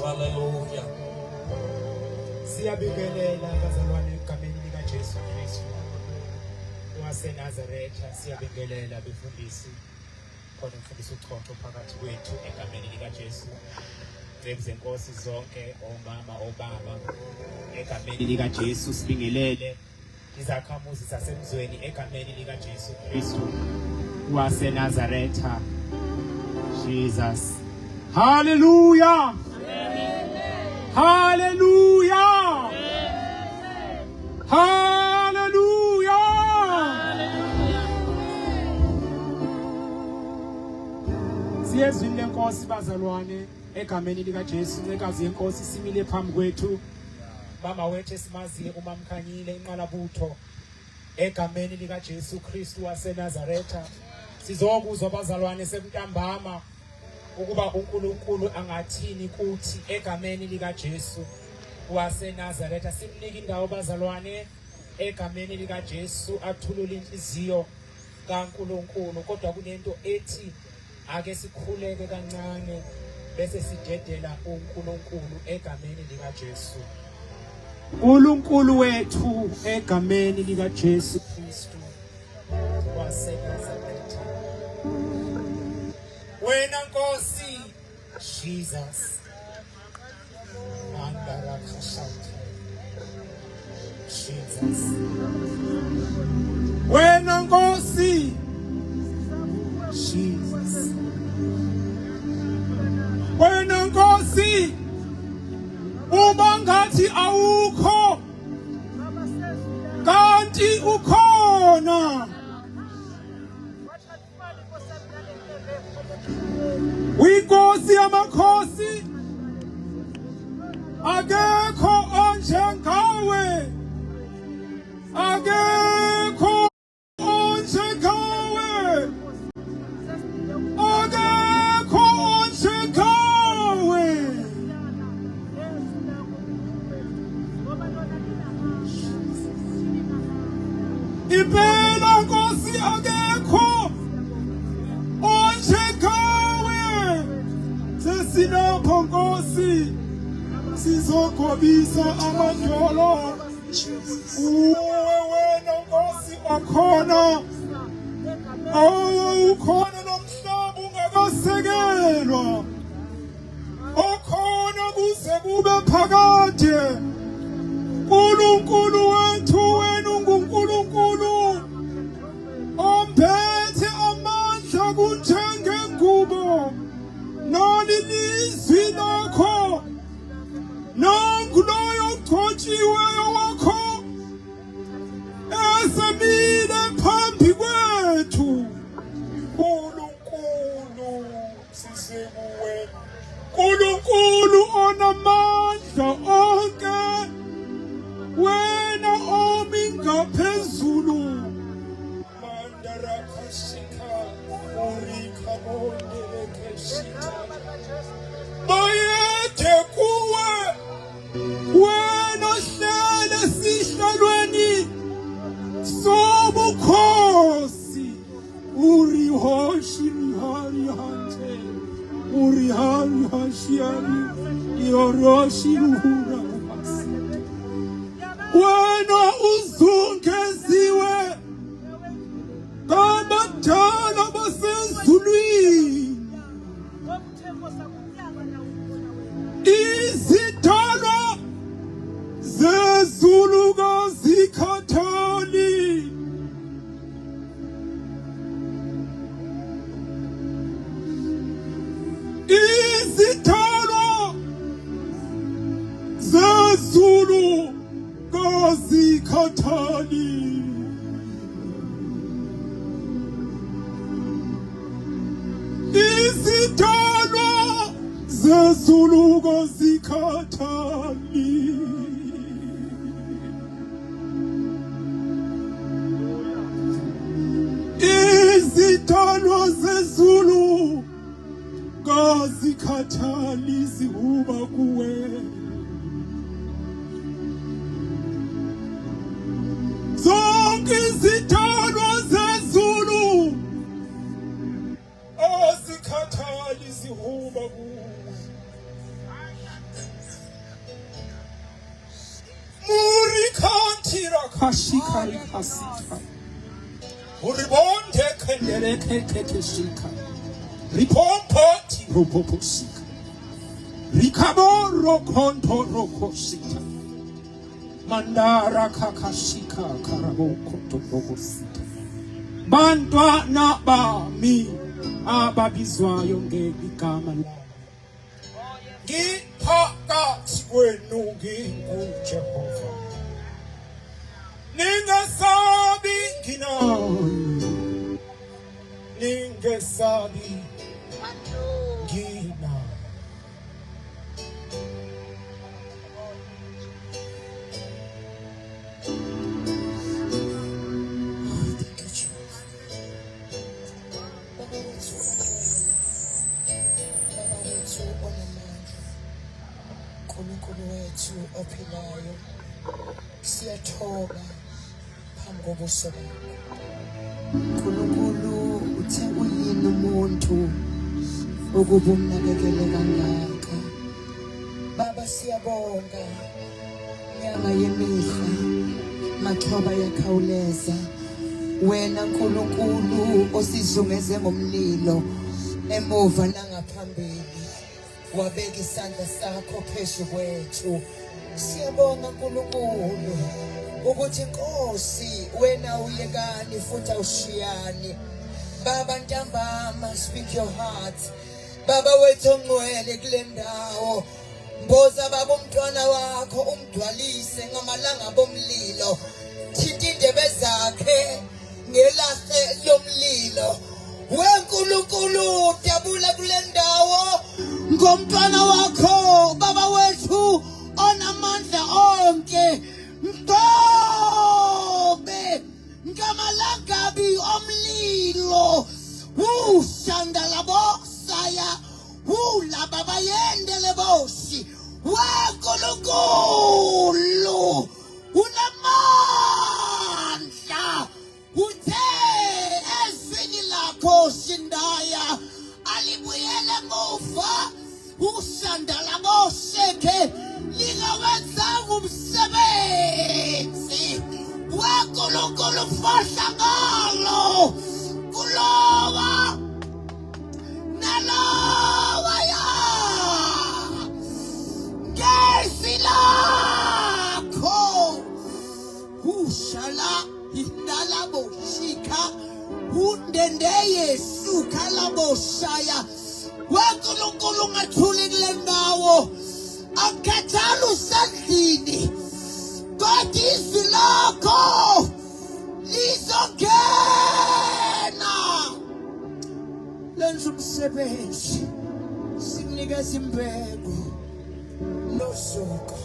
Hallelujah. Siyabingelela bazalwane egameni lika Jesu Kristu waseNazaretha. Siyabingelela befundisi khona umfundisi uChotho phakathi kwethu egameni lika Jesu. Zenkosi zonke, omama, obaba, egameni lika Jesu sibingelele izakhamuzi zasemzweni egameni lika Jesu Kristu waseNazaretha. Jesus. Hallelujah. Hallelujah. Hallelujah. Siyezwini lenkosi bazalwane egameni lika Jesu. Nekazi yenkosi simile phambi kwethu. Mama wethu esimaziyo uMamkhanyile inqalabutho egameni lika Jesu Kristu waseNazaretha. Sizokuzwa bazalwane semntambama ukuba uNkulunkulu angathini kuthi egameni lika Jesu waseNazaretha. Simnika indawo bazalwane egameni lika Jesu athulule inhliziyo kaNkulunkulu. Kodwa kunento ethi ake sikhuleke kancane bese sidedela uNkulunkulu egameni lika Jesu. uNkulunkulu wethu egameni lika Jesu Kristu waseNazaretha. Wena Nkosi Jesus Jesus. Wena Nkosi Jesus. Wena Nkosi uma ngathi awukho kanti ukhona. Winkosi yamakhosi akekho onjengawe, akekho onjengawe, akekho onjengawe. Impela Nkosi akekho onjengawe. Sesinapho Nkosi sizogobisa amadolo. Uwe wena Nkosi okhona, ukhona nomhlaba ungakasekelwa, okhona kuze kube phakade. uNkulunkulu wethu wena unguNkulunkulu omphethe amandla kunjengengubo. Nali lizwi lakho, nangu loyo ogcotshiweyo wakho esemile phambi kwethu. uNkulunkulu sisekuwe, uNkulunkulu onamandla onke, wena omi ngaphezulu. Mandarakashika urika bondelekeshita bayethe kuwe, wena hlele sihlalweni sobukhosi. Urihoshi hari hante, urihari hashiari, yoroshi uhura umasi. Wena uzungeziwe kabadala basezulwini, izidalwa zezulu kazikhathali. Izidalwa zezulu kazikhathali. Izidalwa zezulu kazikhathali. Izidalwa zezulu kazikhathali zihuba kuwe. Zonke izidalwa zezulu azikhathali zihuba kuwe. tira kashika rikasika. Uribonde kendere kekeshika. Ripompo tiropoposika. Rikabo rokonto rokosika. Mandara kakashika karaboko tobosika. Bantwana bami ababizwayo ngegama lami. Ngiphakathi kwenu nginguJehova. Ningesabi nginani. Ningesabi nginani. uNkulunkulu wethu ophilayo, siyathoba phambi kobuso bakho. uNkulunkulu uthe uyini umuntu ukuba umnakekele kangaka. Baba siyabonga, nyanga yemihla mathoba yakhawuleza. Wena Nkulunkulu osizungeze ngomlilo emuva nangaphambili, wabeka isandla sakho phezu kwethu. Siyabonga Nkulunkulu ukuthi Nkosi wena uyekani futhi awushiyani. Baba ntambama, speak your heart. Baba wethu ongcwele kule ndawo, mboza baba umntwana wakho umdwalise ngamalanga bomlilo. Thinta indebe zakhe ngelahle lomlilo. WeNkulunkulu dabula kule ndawo ngomntwana wakho baba wethu onamandla onke. Mdobe ngamalangabi omlilo ushandala bosaya ula baba yendele bosi. WeNkulunkulu unamandla, uthe ezwini lakho sindaya alibuyele muva usandala bosheke lingawenzanga umsebenzi. WeNkulunkulu fahla ngalo kulowa nalowa ya ngezi lakho ushala indala boshika undende Yesu kalaboshaya. WeNkulunkulu ungathuli kule ndawo, akukhathali usendlini, kodwa izwi lakho lizongena lenza umsebenzi. Sikunikeza imbeko nosuku